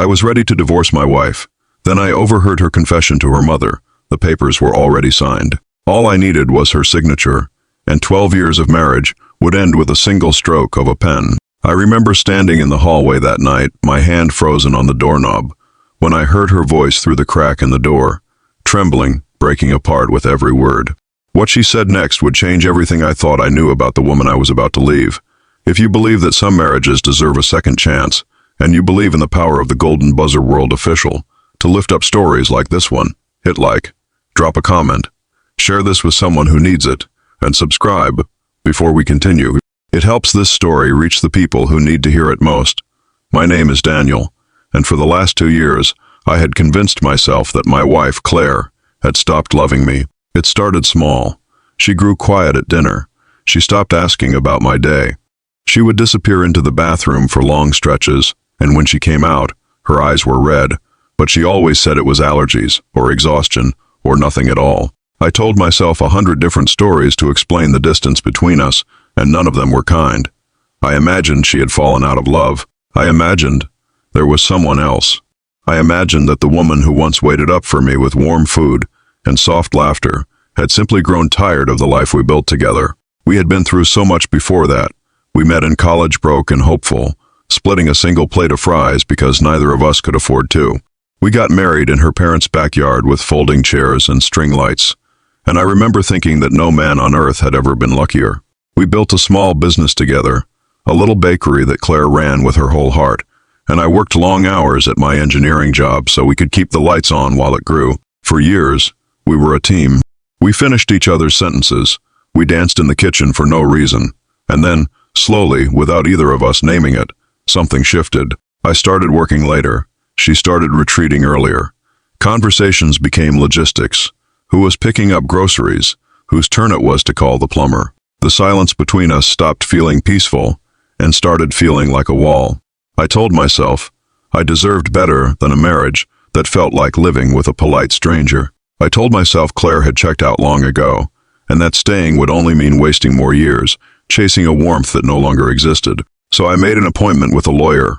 I was ready to divorce my wife. Then I overheard her confession to her mother. The papers were already signed. All I needed was her signature, and 12 years of marriage would end with a single stroke of a pen. I remember standing in the hallway that night, my hand frozen on the doorknob, when I heard her voice through the crack in the door, trembling, breaking apart with every word. What she said next would change everything I thought I knew about the woman I was about to leave. If you believe that some marriages deserve a second chance, and you believe in the power of the Golden Buzzer World official to lift up stories like this one, hit like, drop a comment, share this with someone who needs it, and subscribe before we continue. It helps this story reach the people who need to hear it most. My name is Daniel, and for the last 2 years, I had convinced myself that my wife, Claire, had stopped loving me. It started small. She grew quiet at dinner. She stopped asking about my day. She would disappear into the bathroom for long stretches, and when she came out, her eyes were red, but she always said it was allergies, or exhaustion, or nothing at all. I told myself 100 different stories to explain the distance between us, and none of them were kind. I imagined she had fallen out of love. I imagined there was someone else. I imagined that the woman who once waited up for me with warm food and soft laughter had simply grown tired of the life we built together. We had been through so much before that. We met in college broke and hopeful, splitting a single plate of fries because neither of us could afford two. We got married in her parents' backyard with folding chairs and string lights, and I remember thinking that no man on earth had ever been luckier. We built a small business together, a little bakery that Claire ran with her whole heart, and I worked long hours at my engineering job so we could keep the lights on while it grew. For years, we were a team. We finished each other's sentences. We danced in the kitchen for no reason. And then, slowly, without either of us naming it, something shifted. I started working later. She started retreating earlier. Conversations became logistics. Who was picking up groceries? Whose turn it was to call the plumber? The silence between us stopped feeling peaceful and started feeling like a wall. I told myself I deserved better than a marriage that felt like living with a polite stranger. I told myself Claire had checked out long ago, and that staying would only mean wasting more years, chasing a warmth that no longer existed. So I made an appointment with a lawyer.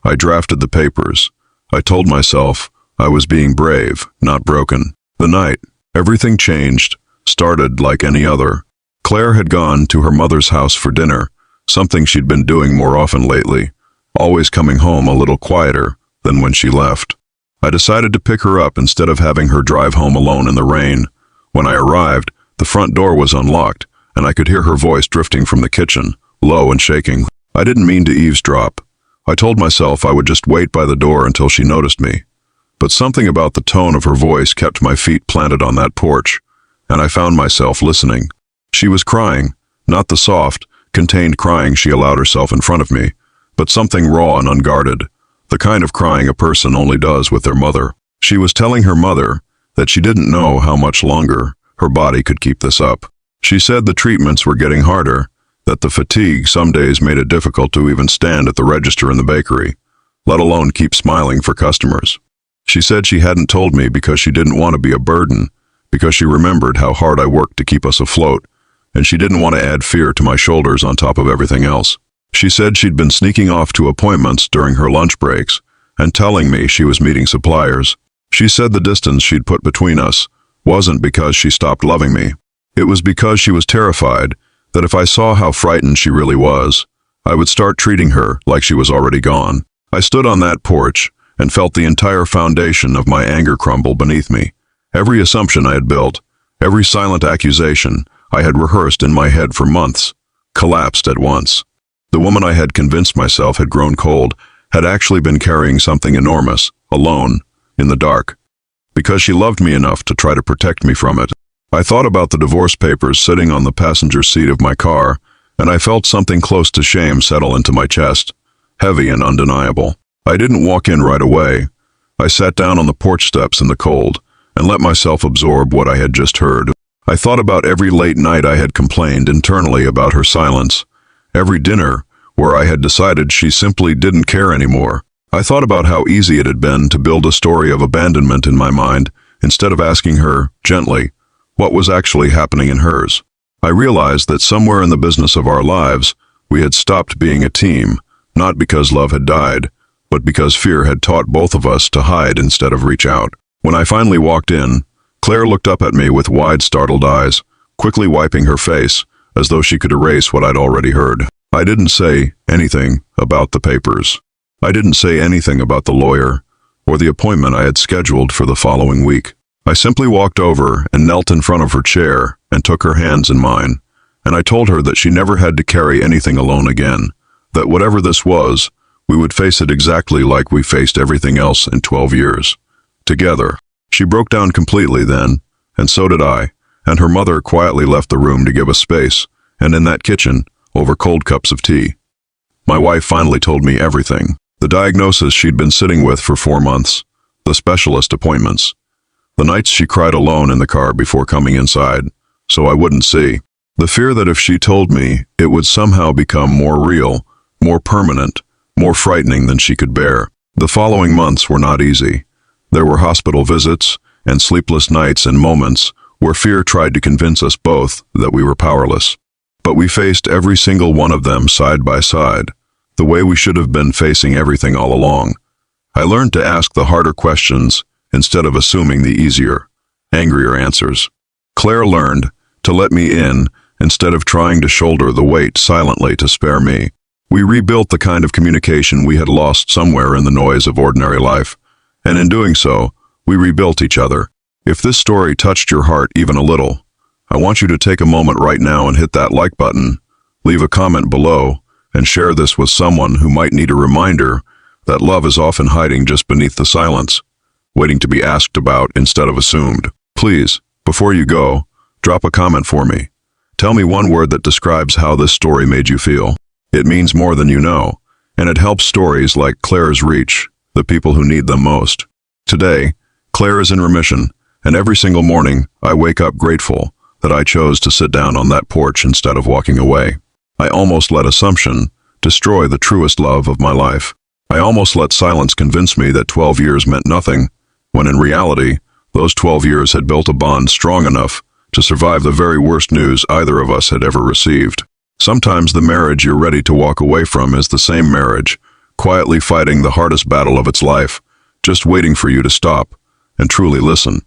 I drafted the papers. I told myself I was being brave, not broken. The night everything changed started like any other. Claire had gone to her mother's house for dinner, something she'd been doing more often lately, always coming home a little quieter than when she left. I decided to pick her up instead of having her drive home alone in the rain. When I arrived, the front door was unlocked, and I could hear her voice drifting from the kitchen, low and shaking. I didn't mean to eavesdrop. I told myself I would just wait by the door until she noticed me. But something about the tone of her voice kept my feet planted on that porch, and I found myself listening. She was crying, not the soft, contained crying she allowed herself in front of me, but something raw and unguarded, the kind of crying a person only does with their mother. She was telling her mother that she didn't know how much longer her body could keep this up. She said the treatments were getting harder, that the fatigue some days made it difficult to even stand at the register in the bakery, let alone keep smiling for customers. She said she hadn't told me because she didn't want to be a burden, because she remembered how hard I worked to keep us afloat, and she didn't want to add fear to my shoulders on top of everything else. She said she'd been sneaking off to appointments during her lunch breaks and telling me she was meeting suppliers. She said the distance she'd put between us wasn't because she stopped loving me. It was because she was terrified that if I saw how frightened she really was, I would start treating her like she was already gone. I stood on that porch and felt the entire foundation of my anger crumble beneath me. Every assumption I had built, every silent accusation I had rehearsed in my head for months, collapsed at once. The woman I had convinced myself had grown cold had actually been carrying something enormous, alone, in the dark, because she loved me enough to try to protect me from it. I thought about the divorce papers sitting on the passenger seat of my car, and I felt something close to shame settle into my chest, heavy and undeniable. I didn't walk in right away. I sat down on the porch steps in the cold and let myself absorb what I had just heard. I thought about every late night I had complained internally about her silence, every dinner where I had decided she simply didn't care anymore. I thought about how easy it had been to build a story of abandonment in my mind instead of asking her, gently, what was actually happening in hers. I realized that somewhere in the business of our lives, we had stopped being a team, not because love had died, but because fear had taught both of us to hide instead of reach out. When I finally walked in, Claire looked up at me with wide, startled eyes, quickly wiping her face, as though she could erase what I'd already heard. I didn't say anything about the papers. I didn't say anything about the lawyer, or the appointment I had scheduled for the following week. I simply walked over and knelt in front of her chair and took her hands in mine, and I told her that she never had to carry anything alone again, that whatever this was, we would face it exactly like we faced everything else in 12 years. Together. She broke down completely then, and so did I, and her mother quietly left the room to give us space, and in that kitchen, over cold cups of tea. My wife finally told me everything. The diagnosis she'd been sitting with for 4 months, the specialist appointments, the nights she cried alone in the car before coming inside, so I wouldn't see, the fear that if she told me, it would somehow become more real, more permanent, more frightening than she could bear. The following months were not easy. There were hospital visits and sleepless nights and moments where fear tried to convince us both that we were powerless. But we faced every single one of them side by side, the way we should have been facing everything all along. I learned to ask the harder questions instead of assuming the easier, angrier answers. Claire learned to let me in instead of trying to shoulder the weight silently to spare me. We rebuilt the kind of communication we had lost somewhere in the noise of ordinary life, and in doing so, we rebuilt each other. If this story touched your heart even a little, I want you to take a moment right now and hit that like button, leave a comment below, and share this with someone who might need a reminder that love is often hiding just beneath the silence, waiting to be asked about instead of assumed. Please, before you go, drop a comment for me. Tell me one word that describes how this story made you feel. It means more than you know, and it helps stories like Claire's reach the people who need them most. Today, Claire is in remission, and every single morning I wake up grateful that I chose to sit down on that porch instead of walking away. I almost let assumption destroy the truest love of my life. I almost let silence convince me that 12 years meant nothing, when in reality, those 12 years had built a bond strong enough to survive the very worst news either of us had ever received. Sometimes the marriage you're ready to walk away from is the same marriage, quietly fighting the hardest battle of its life, just waiting for you to stop and truly listen.